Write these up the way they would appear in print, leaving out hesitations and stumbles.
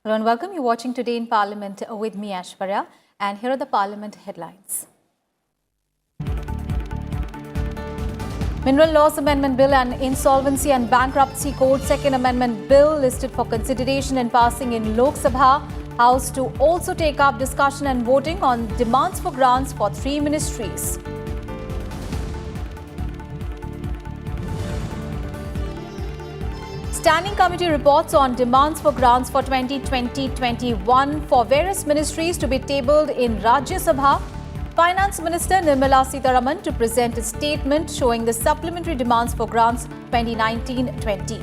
Hello and welcome. You're watching Today in Parliament with me, Ashwarya, and here are the Parliament headlines. Mineral Laws Amendment Bill and Insolvency and Bankruptcy Code Second Amendment Bill listed for consideration and passing in Lok Sabha. House to also take up discussion and voting on demands for grants for 3 ministries. Standing Committee reports on demands for grants for 2020-21 for various ministries to be tabled in Rajya Sabha. Finance Minister Nirmala Sitharaman to present a statement showing the supplementary demands for grants 2019-20.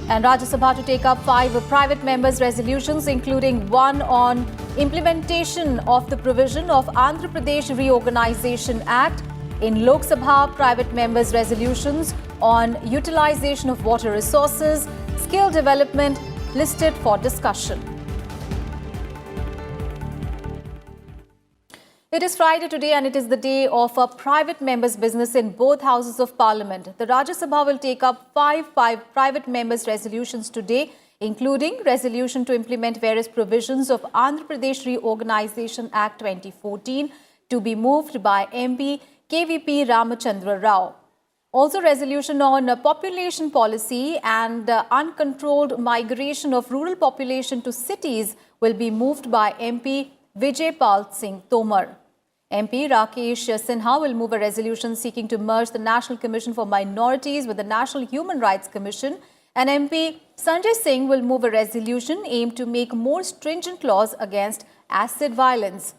And Rajya Sabha to take up 5 private members' resolutions, including one on implementation of the provision of Andhra Pradesh Reorganization Act. In Lok Sabha, private members' resolutions on utilization of water resources, skill development listed for discussion. It is Friday today and it is the day of a private members' business in both houses of Parliament. The Rajya Sabha will take up 5 private members' resolutions today, including resolution to implement various provisions of Andhra Pradesh Reorganization Act 2014 to be moved by MP KVP Ramachandra Rao. Also, resolution on population policy and uncontrolled migration of rural population to cities will be moved by MP Vijay Pal Singh Tomar. MP Rakesh Sinha will move a resolution seeking to merge the National Commission for Minorities with the National Human Rights Commission, and MP Sanjay Singh will move a resolution aimed to make more stringent laws against acid violence.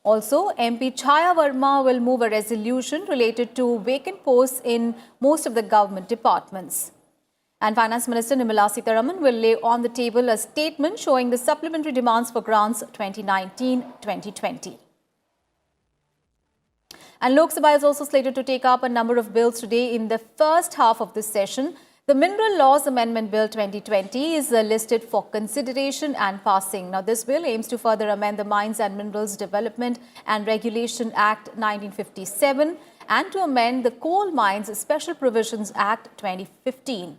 Also, MP Chaya Verma will move a resolution related to vacant posts in most of the government departments. And Finance Minister Nirmala Sitharaman will lay on the table a statement showing the supplementary demands for grants 2019-2020. And Lok Sabha is also slated to take up a number of bills today in the first half of this session. The Mineral Laws Amendment Bill 2020 is listed for consideration and passing. Now, this bill aims to further amend the Mines and Minerals Development and Regulation Act 1957 and to amend the Coal Mines Special Provisions Act 2015.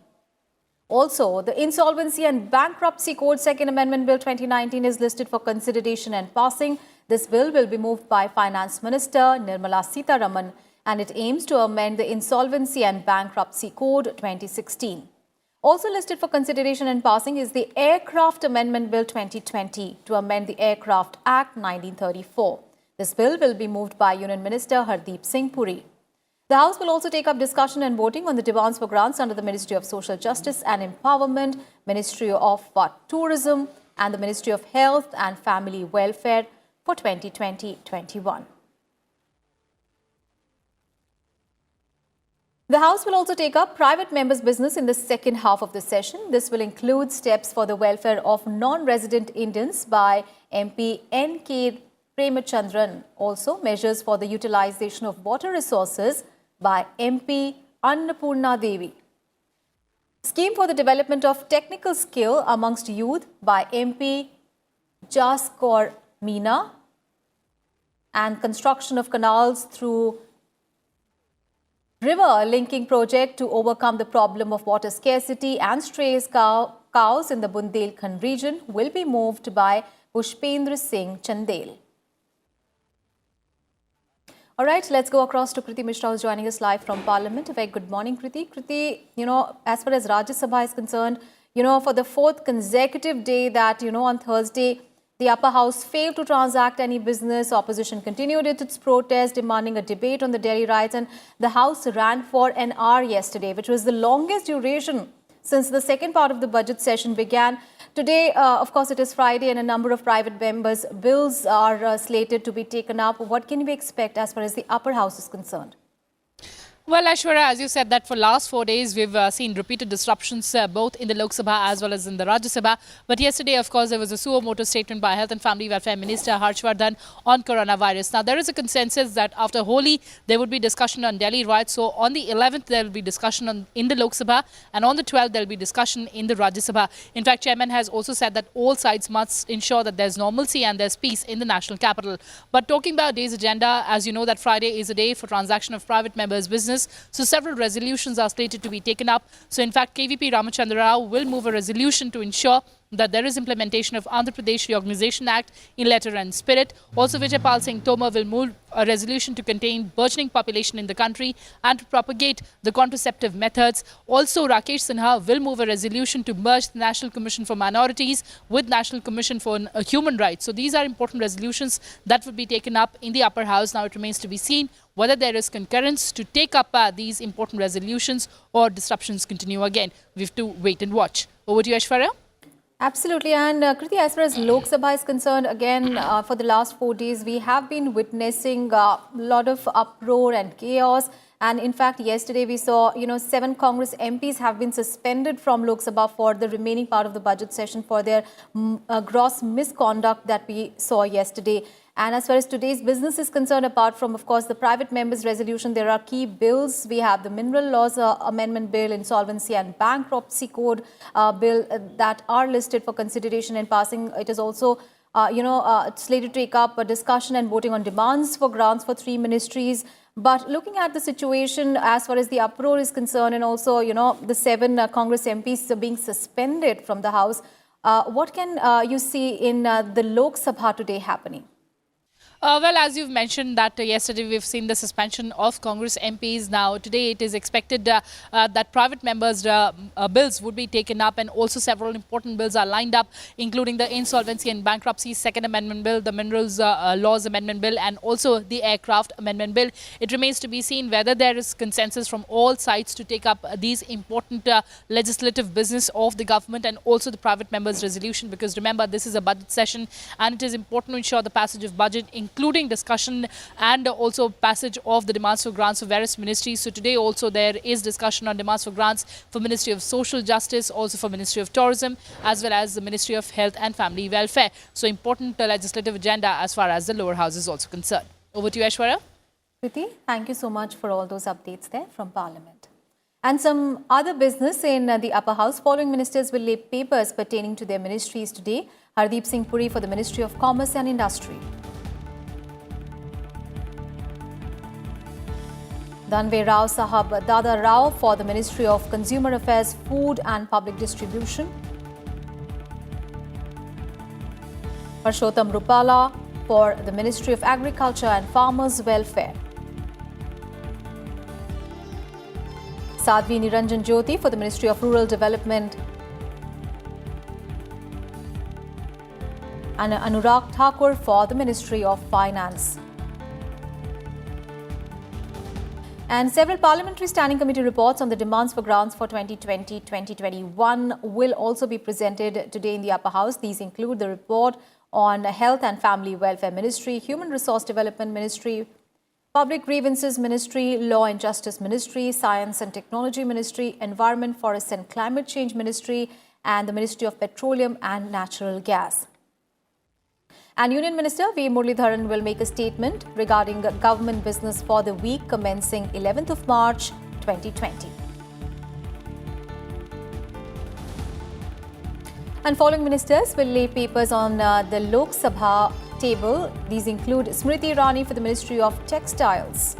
Also, the Insolvency and Bankruptcy Code Second Amendment Bill 2019 is listed for consideration and passing. This bill will be moved by Finance Minister Nirmala Sitharaman, and it aims to amend the Insolvency and Bankruptcy Code 2016. Also listed for consideration and passing is the Aircraft Amendment Bill 2020 to amend the Aircraft Act 1934. This bill will be moved by Union Minister Hardeep Singh Puri. The House will also take up discussion and voting on the demands for grants under the Ministry of Social Justice and Empowerment, Ministry of Tourism, and the Ministry of Health and Family Welfare for 2020-21. The House will also take up private members' business in the second half of the session. This will include steps for the welfare of non-resident Indians by MP N.K. Premachandran. Also, measures for the utilization of water resources by MP Annapurna Devi. Scheme for the development of technical skill amongst youth by MP Jaskor Meena, and construction of canals through river linking project to overcome the problem of water scarcity and stray cows in the Bundelkhand region will be moved by Pushpendra Singh Chandel. All right, let's go across to Kriti Mishra, who's joining us live from Parliament. A very good morning, Kriti. Kriti, as far as Rajya Sabha is concerned, for the 4th consecutive day that, on Thursday, the upper house failed to transact any business. Opposition continued its protest, demanding a debate on the Delhi riots, and the House ran for an hour yesterday, which was the longest duration since the second part of the budget session began. Today, of course, it is Friday and a number of private members' bills are slated to be taken up. What can we expect as far as the upper house is concerned? Well, Ashwarya, as you said that for last 4 days, we've seen repeated disruptions both in the Lok Sabha as well as in the Rajya Sabha. But yesterday, of course, there was a suo motu statement by Health and Family Welfare Minister Harshvardhan on coronavirus. Now, there is a consensus that after Holi, there would be discussion on Delhi riots. So on the 11th, there will be discussion in the Lok Sabha, and on the 12th, there will be discussion in the Rajya Sabha. In fact, Chairman has also said that all sides must ensure that there's normalcy and there's peace in the national capital. But talking about today's agenda, as you know, that Friday is a day for transaction of private members' business. basis. So several resolutions are slated to be taken up. So in fact, KVP Ramachandra Rao will move a resolution to ensure that there is implementation of Andhra Pradesh Reorganization Act in letter and spirit. Also, Vijay Pal Singh Tomar will move a resolution to contain burgeoning population in the country and to propagate the contraceptive methods. Also, Rakesh Sinha will move a resolution to merge the National Commission for Minorities with National Commission for Human Rights. So these are important resolutions that will be taken up in the upper house. Now it remains to be seen whether there is concurrence to take up these important resolutions or disruptions continue again. We have to wait and watch. Over to you, Aishwarya. Absolutely. And Kriti, as far as Lok Sabha is concerned, again, for the last 4 days, we have been witnessing a lot of uproar and chaos. And in fact, yesterday we saw, 7 Congress MPs have been suspended from Lok Sabha for the remaining part of the budget session for their gross misconduct that we saw yesterday. And as far as today's business is concerned, apart from, of course, the private members' resolution, there are key bills. We have the Mineral Laws Amendment Bill, Insolvency and Bankruptcy Code Bill that are listed for consideration and passing. It is also, slated to take up a discussion and voting on demands for grants for 3 ministries. But looking at the situation as far as the uproar is concerned and also, the 7 Congress MPs being suspended from the House, what can you see in the Lok Sabha today happening? Well, as you've mentioned that yesterday we've seen the suspension of Congress MPs. Now today it is expected that private members' bills would be taken up, and also several important bills are lined up, including the Insolvency and Bankruptcy Second Amendment Bill, the Minerals Laws Amendment Bill, and also the Aircraft Amendment Bill. It remains to be seen whether there is consensus from all sides to take up these important legislative business of the government and also the private members' resolution, because remember, this is a budget session and it is important to ensure the passage of budget, including discussion and also passage of the demands for grants of various ministries. So today also there is discussion on demands for grants for Ministry of Social Justice, also for Ministry of Tourism, as well as the Ministry of Health and Family Welfare. So important legislative agenda as far as the lower house is also concerned. Over to you, Aishwarya. Kriti, thank you so much for all those updates there from Parliament. And some other business in the upper house. Following ministers will lay papers pertaining to their ministries today. Hardeep Singh Puri for the Ministry of Commerce and Industry. Dhanve Rao Sahab Dada Rao for the Ministry of Consumer Affairs, Food and Public Distribution. Parshottam Rupala for the Ministry of Agriculture and Farmers' Welfare. Sadhvi Niranjan Jyoti for the Ministry of Rural Development. And Anurag Thakur for the Ministry of Finance. And several Parliamentary Standing Committee reports on the demands for grants for 2020-2021 will also be presented today in the upper house. These include the report on Health and Family Welfare Ministry, Human Resource Development Ministry, Public Grievances Ministry, Law and Justice Ministry, Science and Technology Ministry, Environment, Forest and Climate Change Ministry, and the Ministry of Petroleum and Natural Gas. And Union Minister V. Muralidharan will make a statement regarding government business for the week commencing 11th of March 2020. And following ministers will lay papers on the Lok Sabha table. These include Smriti Irani for the Ministry of Textiles,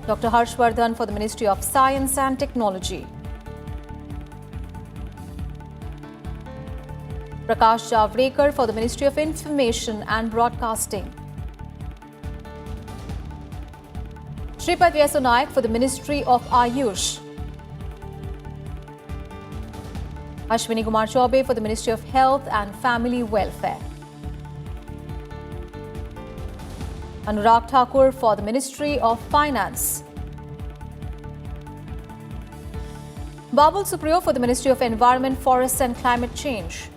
Dr. Harshvardhan for the Ministry of Science and Technology, Prakash Javadekar for the Ministry of Information and Broadcasting, Shripad Yeso Naik for the Ministry of Ayush, Ashwini Kumar Chaubey for the Ministry of Health and Family Welfare, Anurag Thakur for the Ministry of Finance, Babul Supriyo for the Ministry of Environment, Forests and Climate Change.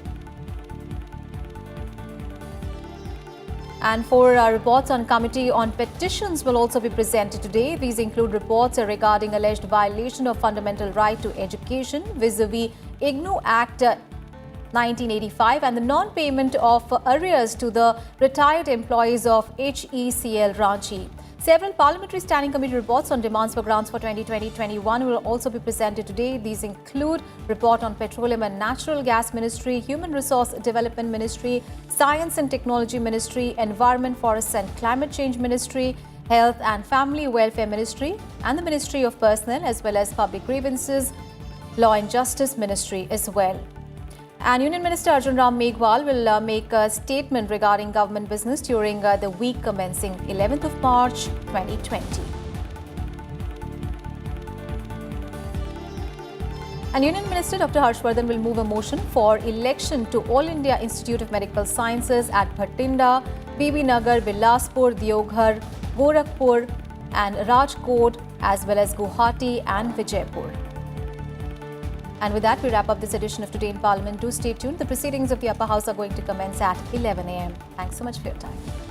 And 4 reports on Committee on Petitions will also be presented today. These include reports regarding alleged violation of fundamental right to education vis-a-vis IGNOU Act 1985 and the non-payment of arrears to the retired employees of HECL Ranchi. Several Parliamentary Standing Committee reports on demands for grants for 2020-21 will also be presented today. These include report on Petroleum and Natural Gas Ministry, Human Resource Development Ministry, Science and Technology Ministry, Environment, Forests and Climate Change Ministry, Health and Family Welfare Ministry and the Ministry of Personnel, as well as Public Grievances, Law and Justice Ministry as well. And Union Minister Arjun Ram Meghwal will make a statement regarding government business during the week commencing 11th of March 2020. And Union Minister Dr. Harshvardhan will move a motion for election to All India Institute of Medical Sciences at Bhatinda, BB Nagar, Bilaspur, Deoghar, Gorakhpur and Rajkot, as well as Guwahati and Vijaypur. And with that, we wrap up this edition of Today in Parliament. Do stay tuned. The proceedings of the Upper House are going to commence at 11 a.m. Thanks so much for your time.